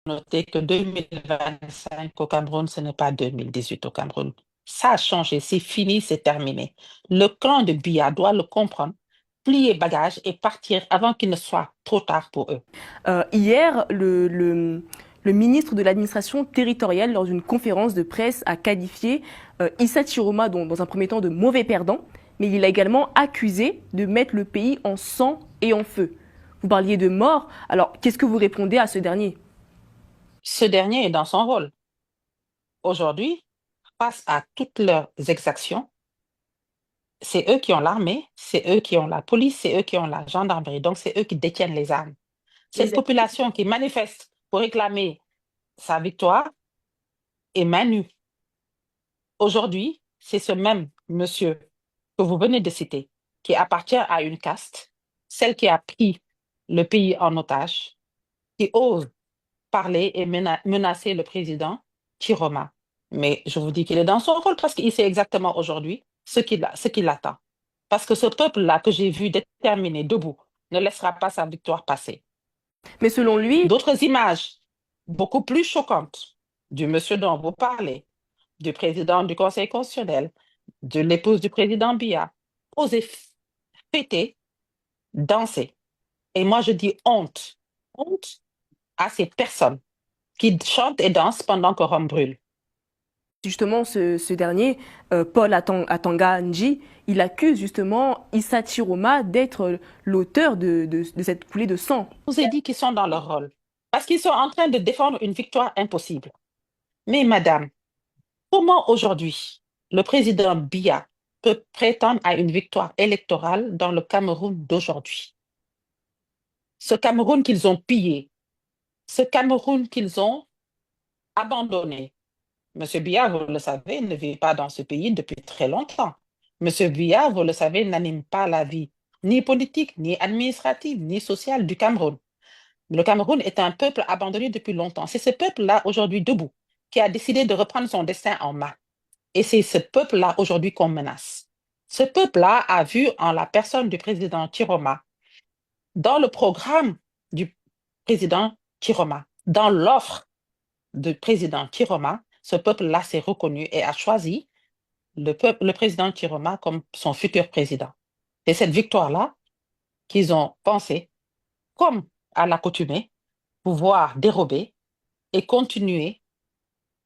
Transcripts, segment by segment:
noter que 2025 au Cameroun, ce n'est pas 2018 au Cameroun. Ça a changé, c'est fini, c'est terminé. Le clan de Biya doit le comprendre, plier bagage et partir avant qu'il ne soit trop tard pour eux. Hier, le ministre de l'administration territoriale, lors d'une conférence de presse, a qualifié Issa Chiroma, dans un premier temps, de mauvais perdant, mais il a également accusé de mettre le pays en sang et en feu. Vous parliez de mort, alors qu'est-ce que vous répondez à ce dernier? Ce dernier est dans son rôle. Aujourd'hui, face à toutes leurs exactions, c'est eux qui ont l'armée, c'est eux qui ont la police, c'est eux qui ont la gendarmerie, donc c'est eux qui détiennent les armes. Les Cette population qui manifeste pour réclamer sa victoire est main nue. Aujourd'hui, c'est ce même monsieur que vous venez de citer qui appartient à une caste, celle qui a pris le pays en otage, qui ose parler et menacer le président Chiroma. Mais je vous dis qu'il est dans son rôle parce qu'il sait exactement aujourd'hui ce qui l'attend. Parce que ce peuple-là que j'ai vu déterminé, debout, ne laissera pas sa victoire passer. Mais selon lui, D'autres images beaucoup plus choquantes du monsieur dont vous parlez, du président du Conseil constitutionnel, de l'épouse du président Biya, oser fêter, danser. Et moi, je dis honte. Honte à ces personnes qui chantent et dansent pendant que Rome brûle. justement, ce dernier, Paul Atanga Nji, il accuse justement Issa Chiroma d'être l'auteur de cette coulée de sang. Je vous ai dit qu'ils sont dans leur rôle. Parce qu'ils sont en train de défendre une victoire impossible. Mais madame, comment aujourd'hui le président Biya peut prétendre à une victoire électorale dans le Cameroun d'aujourd'hui? Ce Cameroun qu'ils ont pillé, ce Cameroun qu'ils ont abandonné. Monsieur Biya, vous le savez, ne vit pas dans ce pays depuis très longtemps. Monsieur Biya, vous le savez, n'anime pas la vie ni politique, ni administrative, ni sociale du Cameroun. Le Cameroun est un peuple abandonné depuis longtemps. C'est ce peuple-là, aujourd'hui debout, qui a décidé de reprendre son destin en main. Et c'est ce peuple-là, aujourd'hui, qu'on menace. Ce peuple-là a vu en la personne du président Chiroma, dans le programme du président Chiroma, dans l'offre du président Chiroma, ce peuple-là s'est reconnu et a choisi le président Chiroma comme son futur président. C'est cette victoire-là qu'ils ont pensé, comme à l'accoutumée, pouvoir dérober et continuer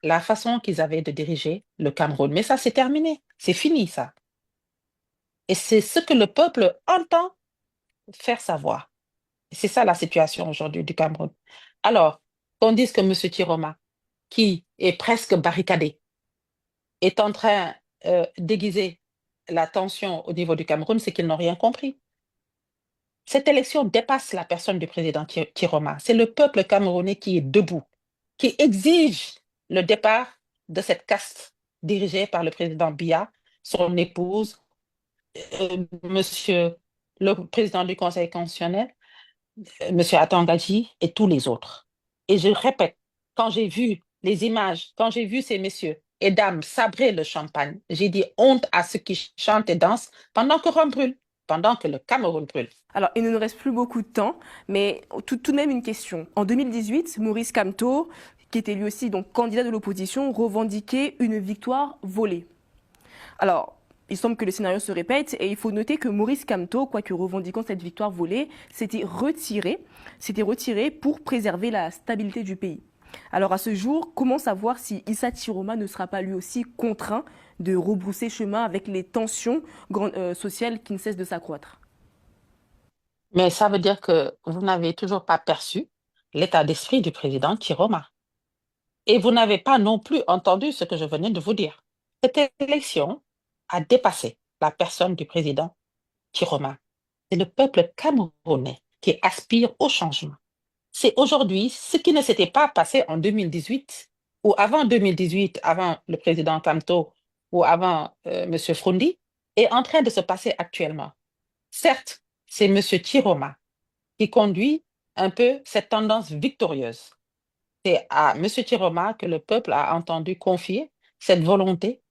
la façon qu'ils avaient de diriger le Cameroun. Mais ça, c'est terminé. C'est fini, ça. Et c'est ce que le peuple entend faire savoir. Et c'est ça la situation aujourd'hui du Cameroun. Alors, qu'on dise que M. Chiroma, qui est presque barricadé, est en train d'aiguiser la tension au niveau du Cameroun, c'est qu'ils n'ont rien compris. Cette élection dépasse la personne du président Chiroma. C'est le peuple camerounais qui est debout, qui exige le départ de cette caste dirigée par le président Biya, son épouse, monsieur le président du Conseil constitutionnel, monsieur Atangaji et tous les autres. Et je répète, quand j'ai vu les images, quand j'ai vu ces messieurs et dames sabrer le champagne, j'ai dit honte à ceux qui chantent et dansent pendant que Rome brûle, pendant que le Cameroun brûle. Alors, il ne nous reste plus beaucoup de temps, mais tout de même une question. En 2018, Maurice Kamto, qui était lui aussi donc candidat de l'opposition, revendiquait une victoire volée. Alors, il semble que le scénario se répète et il faut noter que Maurice Kamto, quoique revendiquant cette victoire volée, s'était retiré pour préserver la stabilité du pays. Alors à ce jour, comment savoir si Issa Chiroma ne sera pas lui aussi contraint de rebrousser chemin avec les tensions sociales qui ne cessent de s'accroître? Mais ça veut dire que vous n'avez toujours pas perçu l'état d'esprit du président Chiroma. Et vous n'avez pas non plus entendu ce que je venais de vous dire. Cette élection a dépassé la personne du président Chiroma. C'est le peuple camerounais qui aspire au changement. C'est aujourd'hui ce qui ne s'était pas passé en 2018 ou avant 2018, avant le président Kamto ou avant M. Frundi, est en train de se passer actuellement. Certes, c'est M. Chiroma qui conduit un peu cette tendance victorieuse. C'est à M. Chiroma que le peuple a entendu confier cette volonté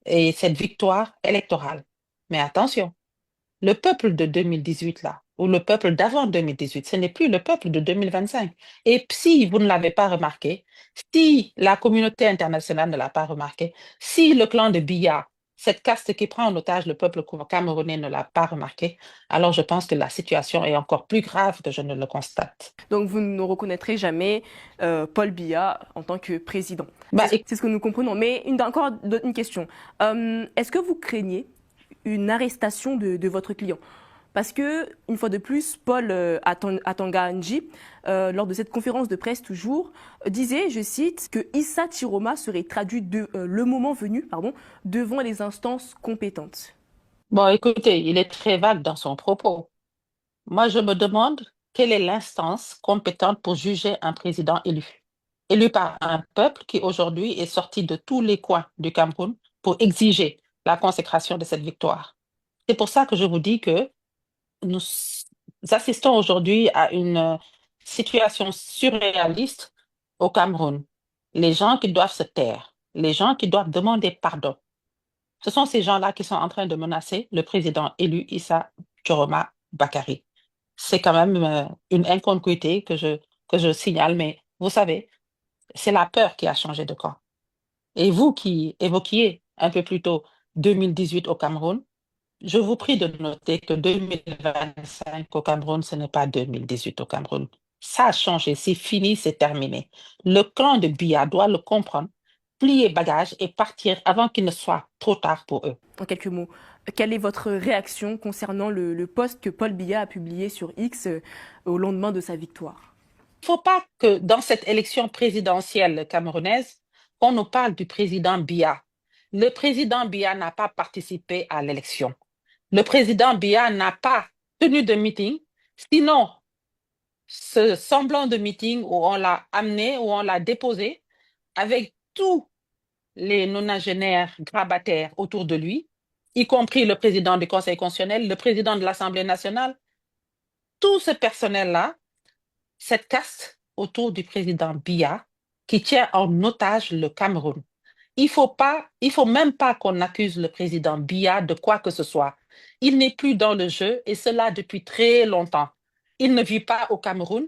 et cette victoire électorale. Mais attention, le peuple de 2018, là, ou le peuple d'avant 2018. Ce n'est plus le peuple de 2025. Et si vous ne l'avez pas remarqué, si la communauté internationale ne l'a pas remarqué, si le clan de Biya, cette caste qui prend en otage le peuple camerounais ne l'a pas remarqué, alors je pense que la situation est encore plus grave que je ne le constate. Donc vous ne reconnaîtrez jamais Paul Biya en tant que président. Bah, C'est ce que nous comprenons. Mais encore une question. Est-ce que vous craignez une arrestation de votre client? Parce que, une fois de plus, Paul Atanga Nji, lors de cette conférence de presse toujours, disait, je cite, que Issa Chiroma serait traduit le moment venu, devant les instances compétentes. bon, écoutez, il est très vague dans son propos. Moi, je me demande quelle est l'instance compétente pour juger un président élu. Élu par un peuple qui aujourd'hui est sorti de tous les coins du Cameroun pour exiger la consécration de cette victoire. C'est pour ça que je vous dis que nous assistons aujourd'hui à une situation surréaliste au Cameroun. Les gens qui doivent se taire, les gens qui doivent demander pardon. Ce sont ces gens-là qui sont en train de menacer le président élu Issa Choroma Bakari. C'est quand même une incongruité que je signale, mais vous savez, c'est la peur qui a changé de camp. Et vous qui évoquiez un peu plus tôt 2018 au Cameroun, je vous prie de noter que 2025 au Cameroun, ce n'est pas 2018 au Cameroun. Ça a changé, c'est fini, c'est terminé. Le clan de Biya doit le comprendre, plier bagage et partir avant qu'il ne soit trop tard pour eux. En quelques mots, quelle est votre réaction concernant le post que Paul Biya a publié sur X au lendemain de sa victoire? Il ne faut pas que dans cette élection présidentielle camerounaise, qu'on nous parle du président Biya. Le président Biya n'a pas participé à l'élection. Le président Biya n'a pas tenu de meeting. Sinon, ce semblant de meeting où on l'a amené, où on l'a déposé, avec tous les nonagénaires grabataires autour de lui, y compris le président du Conseil constitutionnel, le président de l'Assemblée nationale, tout ce personnel-là, cette caste autour du président Biya qui tient en otage le Cameroun. Il faut même pas qu'on accuse le président Biya de quoi que ce soit. Il n'est plus dans le jeu et cela depuis très longtemps. Il ne vit pas au Cameroun.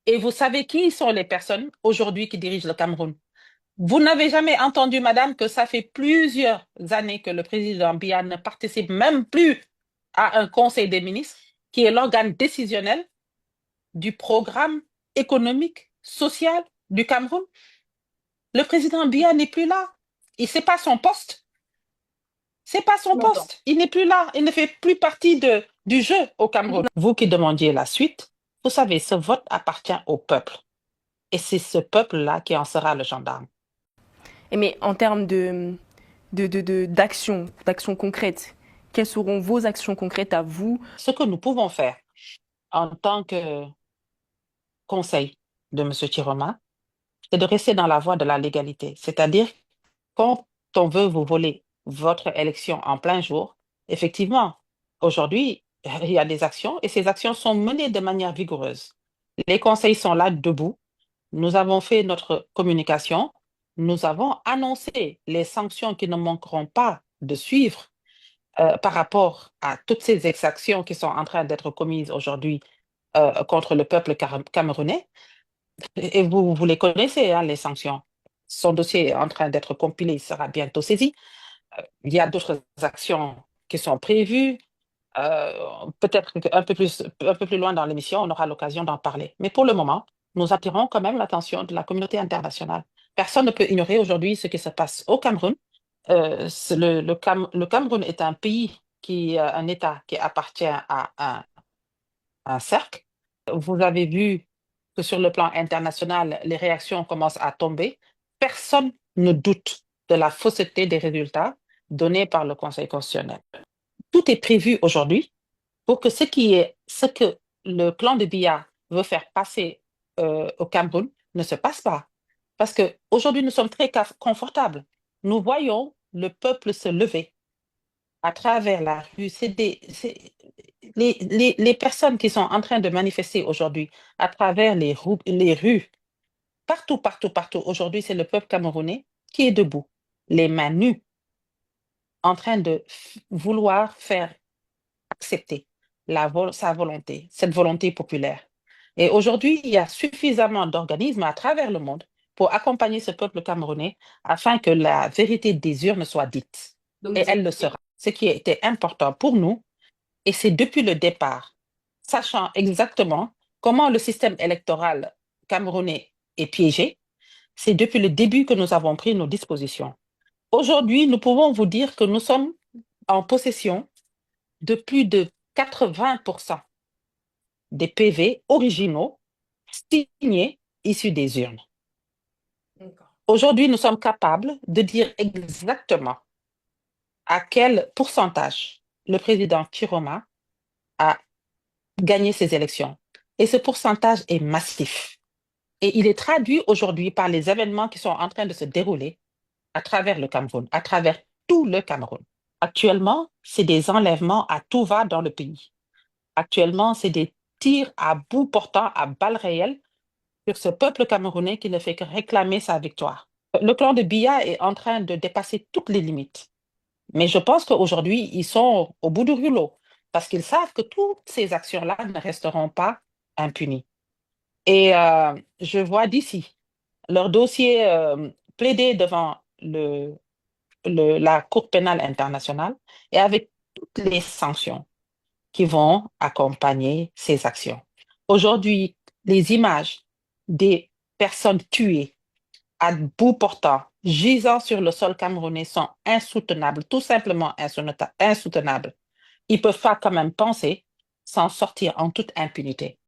Et vous savez qui sont les personnes aujourd'hui qui dirigent le Cameroun? Vous n'avez jamais entendu, madame, que ça fait plusieurs années que le président Biya ne participe même plus à un conseil des ministres, qui est l'organe décisionnel du programme économique, social du Cameroun. Le président Biya n'est plus là. Et c'est pas son poste. C'est pas son poste. Il n'est plus là. Il ne fait plus partie du jeu au Cameroun. Vous qui demandiez la suite, vous savez, ce vote appartient au peuple. Et c'est ce peuple-là qui en sera le gendarme. Mais en termes d'actions concrètes, quelles seront vos actions concrètes à vous? Ce que nous pouvons faire en tant que conseil de M. Chiroma, c'est de rester dans la voie de la légalité. C'est-à-dire, quand on veut vous voler votre élection en plein jour, effectivement, aujourd'hui, il y a des actions et ces actions sont menées de manière vigoureuse. Les conseils sont là debout. Nous avons fait notre communication. Nous avons annoncé les sanctions qui ne manqueront pas de suivre par rapport à toutes ces exactions qui sont en train d'être commises aujourd'hui contre le peuple camerounais. Et vous les connaissez, hein, les sanctions. Son dossier est en train d'être compilé, il sera bientôt saisi. Il y a d'autres actions qui sont prévues. Peut-être un peu plus loin dans l'émission, on aura l'occasion d'en parler. Mais pour le moment, nous attirons quand même l'attention de la communauté internationale. Personne ne peut ignorer aujourd'hui ce qui se passe au Cameroun. Le Cameroun est un pays un État qui appartient à un cercle. Vous avez vu que sur le plan international, les réactions commencent à tomber. Personne ne doute de la fausseté des résultats donnés par le Conseil constitutionnel. Tout est prévu aujourd'hui pour que ce que le clan de Biya veut faire passer au Cameroun ne se passe pas. Parce qu'aujourd'hui, nous sommes très confortables. Nous voyons le peuple se lever à travers la rue. Les personnes qui sont en train de manifester aujourd'hui à travers les rues, partout, partout, partout, aujourd'hui, c'est le peuple camerounais qui est debout, les mains nues, en train de vouloir faire accepter sa volonté, cette volonté populaire. Et aujourd'hui, il y a suffisamment d'organismes à travers le monde pour accompagner ce peuple camerounais afin que la vérité des urnes soit dite. Donc, Et elle le sera. Ce qui était important pour nous, et c'est depuis le départ, sachant exactement comment le système électoral camerounais est piégé, c'est depuis le début que nous avons pris nos dispositions. Aujourd'hui, nous pouvons vous dire que nous sommes en possession de plus de 80% des PV originaux signés issus des urnes. d'accord. Aujourd'hui, nous sommes capables de dire exactement à quel pourcentage le président Chiroma a gagné ces élections. Et ce pourcentage est massif. Et il est traduit aujourd'hui par les événements qui sont en train de se dérouler à travers le Cameroun, à travers tout le Cameroun. Actuellement, c'est des enlèvements à tout va dans le pays. Actuellement, c'est des tirs à bout portant à balles réelles sur ce peuple camerounais qui ne fait que réclamer sa victoire. Le clan de Biya est en train de dépasser toutes les limites. Mais je pense qu'aujourd'hui, ils sont au bout du rouleau parce qu'ils savent que toutes ces actions-là ne resteront pas impunies. Et je vois d'ici leur dossier plaidé devant la Cour pénale internationale et avec toutes les sanctions qui vont accompagner ces actions. Aujourd'hui, les images des personnes tuées à bout portant, gisant sur le sol camerounais sont insoutenables, tout simplement insoutenables. Ils ne peuvent pas quand même penser s'en sortir en toute impunité.